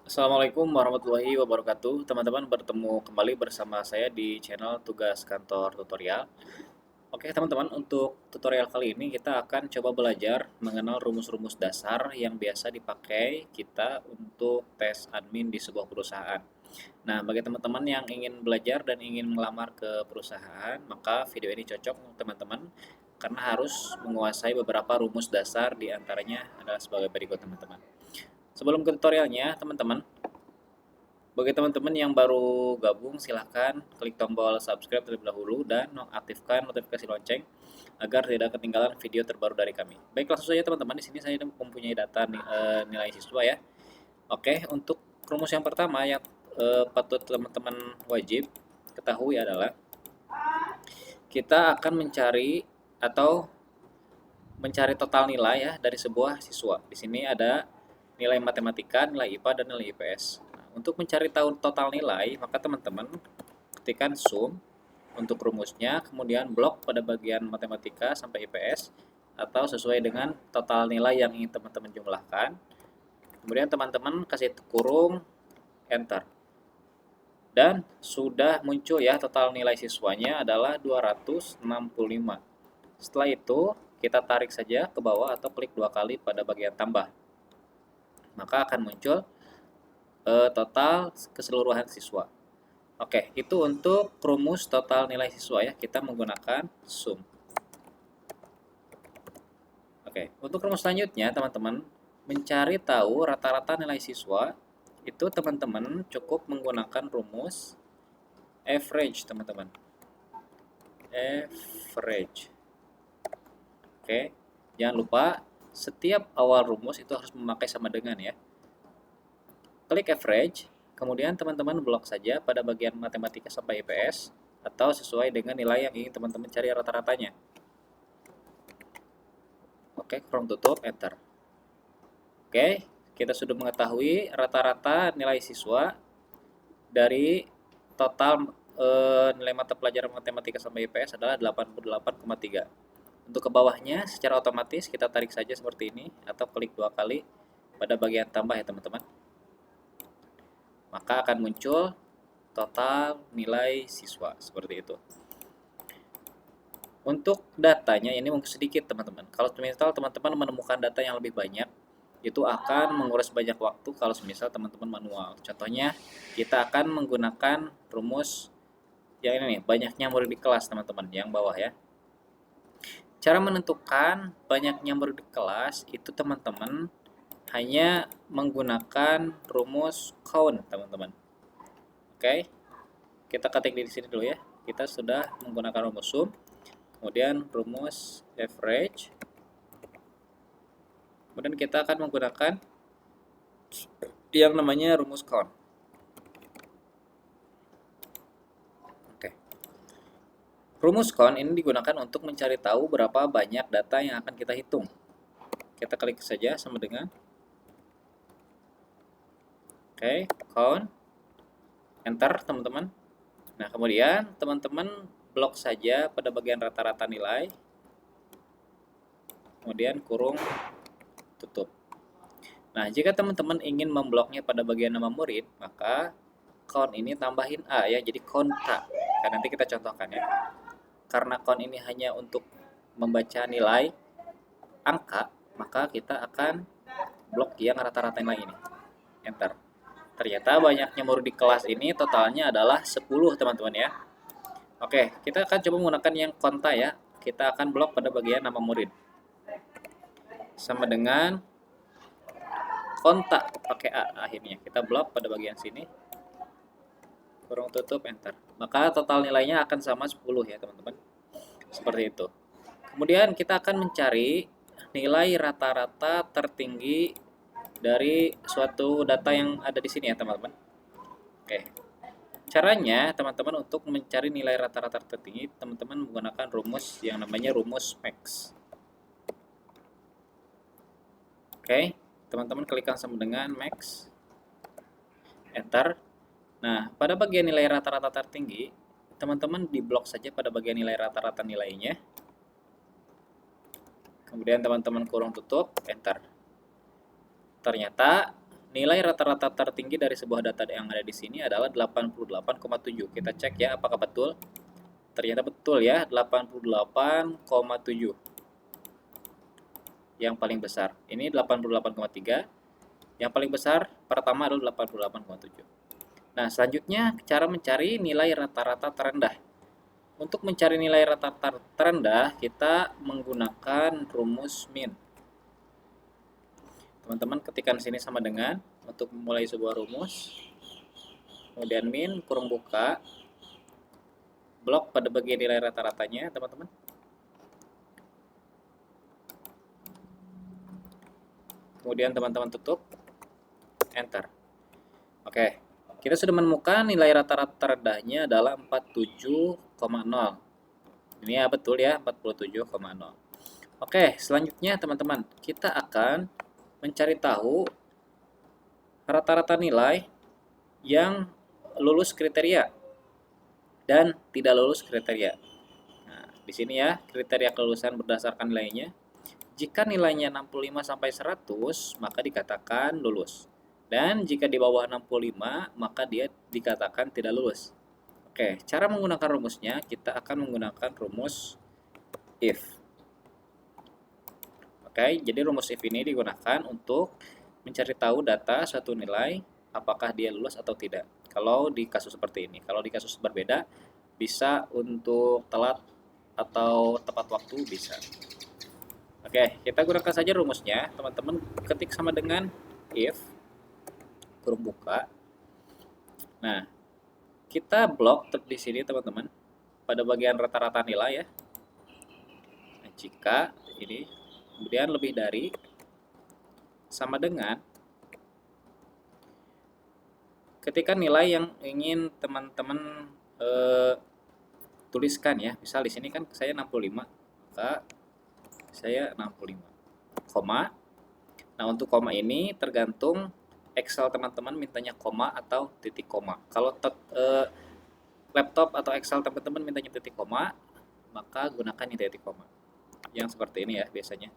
Assalamualaikum warahmatullahi wabarakatuh. Teman-teman bertemu kembali bersama saya di channel Tugas Kantor Tutorial. Oke, teman-teman, untuk tutorial kali ini kita akan coba belajar mengenal rumus-rumus dasar yang biasa dipakai kita untuk tes admin di sebuah perusahaan. Nah, bagi teman-teman yang ingin belajar dan ingin melamar ke perusahaan, maka video ini cocok untuk teman-teman karena harus menguasai beberapa rumus dasar, di antaranya adalah sebagai berikut, teman-teman. Sebelum ke tutorialnya, teman-teman, bagi teman-teman yang baru gabung, silahkan klik tombol subscribe terlebih dahulu dan aktifkan notifikasi lonceng agar tidak ketinggalan video terbaru dari kami. Baik, langsung saja teman-teman. Di sini saya mempunyai data nilai siswa ya. Oke, untuk rumus yang pertama yang patut teman-teman wajib ketahui adalah kita akan mencari atau mencari total nilai ya dari sebuah siswa. Di sini ada nilai matematika, nilai IPA, dan nilai IPS. Nah, untuk mencari tahu total nilai, maka teman-teman ketikkan sum untuk rumusnya, kemudian blok pada bagian matematika sampai IPS, atau sesuai dengan total nilai yang ingin teman-teman jumlahkan. Kemudian teman-teman kasih kurung, enter. Dan sudah muncul ya total nilai siswanya adalah 265. Setelah itu, kita tarik saja ke bawah atau klik dua kali pada bagian tambah. Maka akan muncul total keseluruhan siswa. Oke, itu untuk rumus total nilai siswa ya. Kita menggunakan sum. Oke, untuk rumus selanjutnya teman-teman, mencari tahu rata-rata nilai siswa, itu teman-teman cukup menggunakan rumus average, teman-teman. Average. Oke, jangan lupa setiap awal rumus itu harus memakai sama dengan ya. Klik average, kemudian teman-teman blok saja pada bagian matematika sampai IPS atau sesuai dengan nilai yang ingin teman-teman cari rata-ratanya. Oke, kurung tutup, enter. Oke, kita sudah mengetahui rata-rata nilai siswa dari total nilai mata pelajaran matematika sampai IPS adalah 88,3. Untuk ke bawahnya secara otomatis kita tarik saja seperti ini atau klik dua kali pada bagian tambah ya teman-teman. Maka akan muncul total nilai siswa seperti itu. Untuk datanya ini mungkin sedikit teman-teman. Kalau misal teman-teman menemukan data yang lebih banyak, itu akan menguras banyak waktu kalau misal teman-teman manual. Contohnya kita akan menggunakan rumus yang ini nih, banyaknya murid di kelas teman-teman, yang bawah ya. Cara menentukan banyaknya murid di kelas itu teman-teman hanya menggunakan rumus count teman-teman. Oke, kita ketik di sini dulu ya. Kita sudah menggunakan rumus sum, kemudian rumus average, kemudian kita akan menggunakan yang namanya rumus count. Oke, rumus count ini digunakan untuk mencari tahu berapa banyak data yang akan kita hitung. Kita klik saja sama dengan count, enter teman-teman. Nah, kemudian teman-teman blok saja pada bagian rata-rata nilai, kemudian kurung tutup. Nah, jika teman-teman ingin membloknya pada bagian nama murid, maka count ini tambahin A ya, jadi konta. Nah, nanti kita contohkan ya. Karena count ini hanya untuk membaca nilai angka, maka kita akan blok yang rata-rata nilai ini. Enter. Ternyata banyaknya murid di kelas ini totalnya adalah 10 teman-teman ya. Oke, kita akan coba menggunakan yang konta ya. Kita akan blok pada bagian nama murid. Sama dengan kontak pakai A akhirnya. Kita blok pada bagian sini. Kurung tutup, enter. Maka total nilainya akan sama 10 ya teman-teman. Seperti itu. Kemudian kita akan mencari nilai rata-rata tertinggi dari suatu data yang ada di sini ya teman-teman. Oke. Caranya teman-teman untuk mencari nilai rata-rata tertinggi, teman-teman menggunakan rumus yang namanya rumus max. Oke, teman-teman klikkan sama dengan max, enter. Nah, pada bagian nilai rata-rata tertinggi, teman-teman diblok saja pada bagian nilai rata-rata nilainya. Kemudian teman-teman kurung tutup, enter. Ternyata nilai rata-rata tertinggi dari sebuah data yang ada di sini adalah 88,7. Kita cek ya apakah betul. Ternyata betul ya, 88,7. Yang paling besar. Ini 88,3. Yang paling besar pertama adalah 88,7. Nah, selanjutnya cara mencari nilai rata-rata terendah. Untuk mencari nilai rata-rata terendah, kita menggunakan rumus min. Teman-teman ketikkan sini sama dengan untuk memulai sebuah rumus. Kemudian min kurung buka blok pada bagian nilai rata-ratanya, teman-teman. Kemudian teman-teman tutup, enter. Oke, kita sudah menemukan nilai rata-rata terendahnya adalah 47,0. Ini ya betul ya, 47,0. Oke, selanjutnya teman-teman, kita akan mencari tahu rata-rata nilai yang lulus kriteria dan tidak lulus kriteria. Nah, di sini ya, kriteria kelulusan berdasarkan nilainya. Jika nilainya 65 sampai 100, maka dikatakan lulus. Dan jika di bawah 65, maka dia dikatakan tidak lulus. Oke, cara menggunakan rumusnya, kita akan menggunakan rumus if. Oke, jadi rumus if ini digunakan untuk mencari tahu data suatu nilai, apakah dia lulus atau tidak. Kalau di kasus seperti ini, kalau di kasus berbeda, bisa untuk telat atau tepat waktu bisa. Oke, kita gunakan saja rumusnya. Teman-teman ketik sama dengan if kurung buka. Nah, kita blok di sini teman-teman pada bagian rata-rata nilai ya. Nah, jika ini kemudian lebih dari sama dengan ketika nilai yang ingin teman-teman tuliskan ya. Misal di sini kan saya 65, maka saya 65, koma. Nah, untuk koma ini tergantung Excel teman-teman mintanya koma atau titik koma. Kalau laptop atau Excel teman-teman mintanya titik koma, maka gunakan yang titik koma. Yang seperti ini ya biasanya.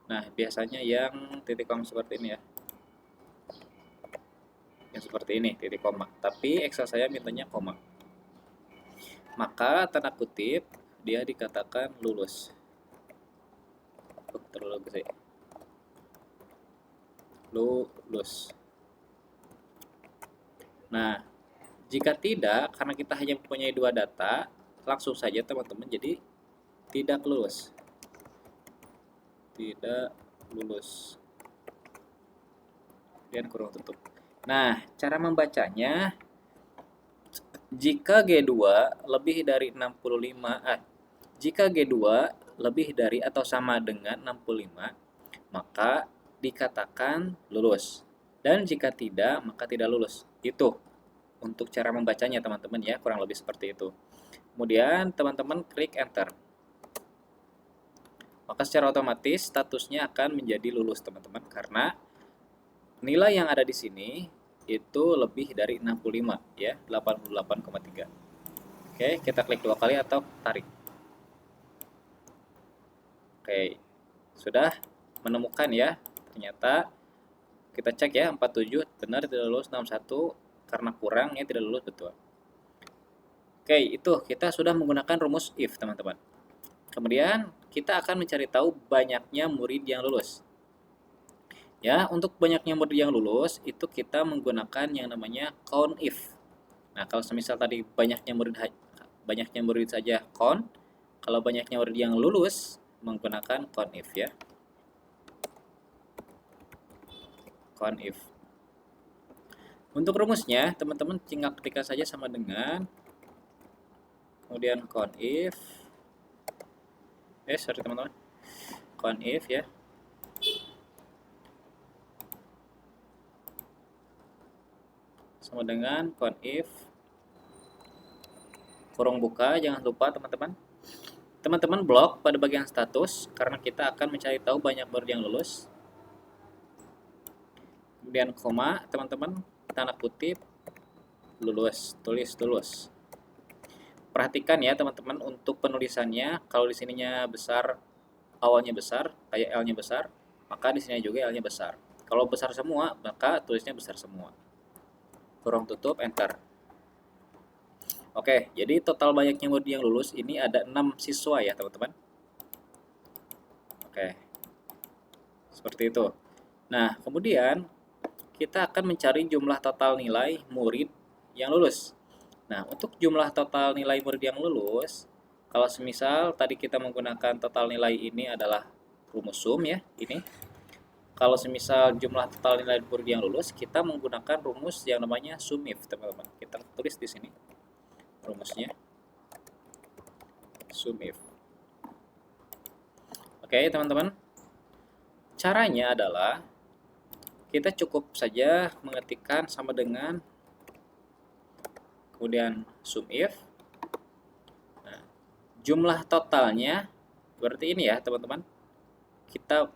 Nah, biasanya yang titik koma seperti ini ya. Yang seperti ini, titik koma. Tapi Excel saya mintanya koma. Maka tanda kutip dia dikatakan lulus. Terlalu besar. Lulus. Nah, jika tidak, karena kita hanya mempunyai dua data, langsung saja teman-teman jadi tidak lulus. Tidak lulus. Dan kurung tutup. Nah, cara membacanya, jika G2 lebih dari 65, jika G2 lebih dari atau sama dengan 65, maka dikatakan lulus. Dan jika tidak, maka tidak lulus. Itu untuk cara membacanya teman-teman ya, kurang lebih seperti itu. Kemudian teman-teman klik enter. Maka secara otomatis statusnya akan menjadi lulus teman-teman, karena nilai yang ada di sini itu lebih dari 65 ya, 88,3. Oke, kita klik dua kali atau tarik. Oke, sudah menemukan ya. Ternyata kita cek ya, 47 benar tidak lulus, 61 karena kurang ya tidak lulus, betul. Oke, itu kita sudah menggunakan rumus if teman-teman. Kemudian kita akan mencari tahu banyaknya murid yang lulus. Ya, untuk banyaknya murid yang lulus itu kita menggunakan yang namanya count if. Nah, kalau semisal tadi banyaknya murid saja count, kalau banyaknya murid yang lulus menggunakan count if ya. Count if. Untuk rumusnya, teman-teman tinggal ketikkan saja sama dengan kemudian count if. Sorry teman-teman. Count if ya. Sama dengan count if kurung buka, jangan lupa teman-teman. Teman-teman blok pada bagian status karena kita akan mencari tahu banyak murid yang lulus. Kemudian koma, teman-teman tanda kutip lulus, tulis lulus. Perhatikan ya teman-teman untuk penulisannya, kalau di sininya besar awalnya besar, kayak L-nya besar, maka di sini juga L-nya besar. Kalau besar semua, maka tulisnya besar semua. Kurung tutup, enter. Oke, jadi total banyaknya murid yang lulus ini ada 6 siswa ya, teman-teman. Oke, seperti itu. Nah, kemudian kita akan mencari jumlah total nilai murid yang lulus. Nah, untuk jumlah total nilai murid yang lulus, kalau semisal tadi kita menggunakan total nilai ini adalah rumus sum ya, ini. Kalau semisal jumlah total nilai murid yang lulus, kita menggunakan rumus yang namanya sum if, teman-teman. Kita tulis di sini rumusnya. Sum if. Oke, teman-teman. Caranya adalah kita cukup saja mengetikkan sama dengan kemudian sum if. Nah, jumlah totalnya berarti ini ya, teman-teman. Kita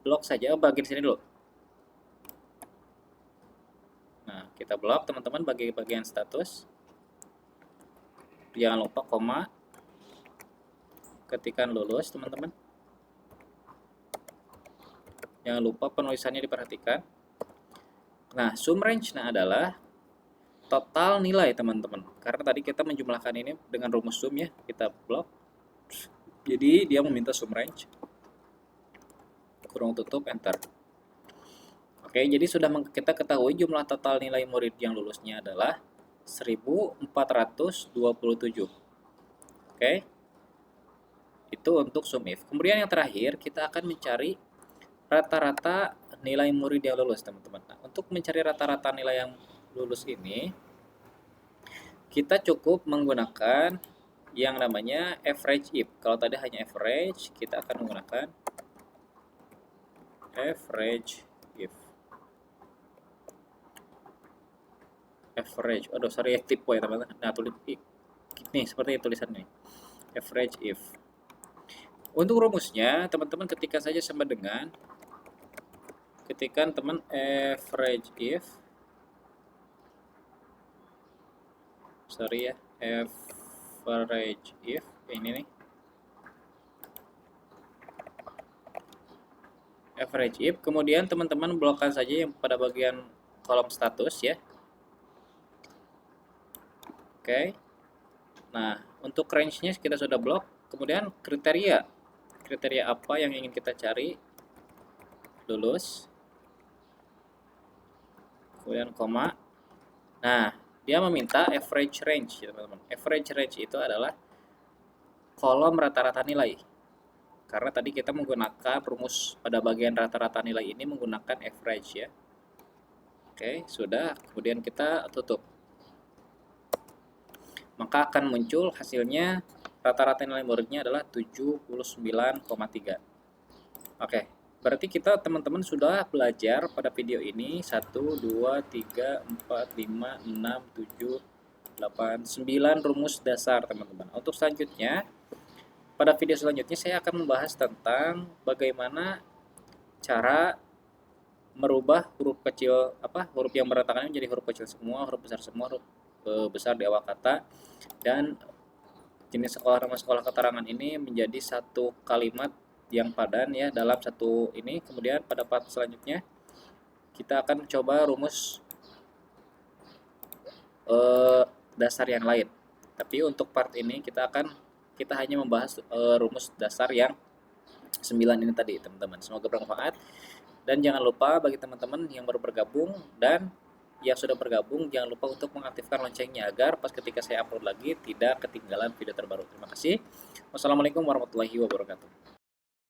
blok saja bagian sini dulu. Nah, kita blok teman-teman bagian status. Jangan lupa koma. Ketikan lulus, teman-teman. Jangan lupa penulisannya diperhatikan. Nah, sum range adalah total nilai, teman-teman. Karena tadi kita menjumlahkan ini dengan rumus sum ya, kita blok. Jadi dia meminta sum range. Kurung tutup, enter. Oke, jadi sudah kita ketahui jumlah total nilai murid yang lulusnya adalah 1427. Oke. Itu untuk sum if. Kemudian yang terakhir, kita akan mencari rata-rata nilai murid yang lulus, teman-teman. Nah, untuk mencari rata-rata nilai yang lulus ini, kita cukup menggunakan yang namanya average if. Kalau tadi hanya average, kita akan menggunakan average if. Average. Aduh, sorry ya, tipe ya, teman-teman. Nah, tulis nih, seperti tulisannya. Average if. Untuk rumusnya, teman-teman ketika saja sama dengan ketikan teman average if. Sorry ya, average if ini nih. Average if, kemudian teman-teman blokkan saja yang pada bagian kolom status ya. Oke. Nah, untuk range-nya kita sudah blok. Kemudian kriteria apa yang ingin kita cari? Lulus. Kemudian koma. Nah, dia meminta average range, ya teman-teman. Average range itu adalah kolom rata-rata nilai. Karena tadi kita menggunakan rumus pada bagian rata-rata nilai ini menggunakan average ya. Oke, sudah. Kemudian kita tutup. Maka akan muncul hasilnya rata-rata nilai muridnya adalah 79,3. Oke, berarti kita teman-teman sudah belajar pada video ini 1, 2, 3, 4, 5, 6, 7, 8, 9 rumus dasar, teman-teman. Untuk selanjutnya, pada video selanjutnya saya akan membahas tentang bagaimana cara merubah huruf kecil huruf yang berantakan menjadi huruf kecil semua, huruf besar semua, huruf besar di awal kata, dan jenis sekolah nama sekolah keterangan ini menjadi satu kalimat yang padan ya dalam satu ini. Kemudian pada part selanjutnya kita akan coba rumus dasar yang lain. Tapi untuk part ini kita hanya membahas rumus dasar yang 9 ini tadi, teman-teman. Semoga bermanfaat. Dan jangan lupa bagi teman-teman yang baru bergabung dan yang sudah bergabung, jangan lupa untuk mengaktifkan loncengnya agar pas ketika saya upload lagi tidak ketinggalan video terbaru. Terima kasih. Wassalamualaikum warahmatullahi wabarakatuh.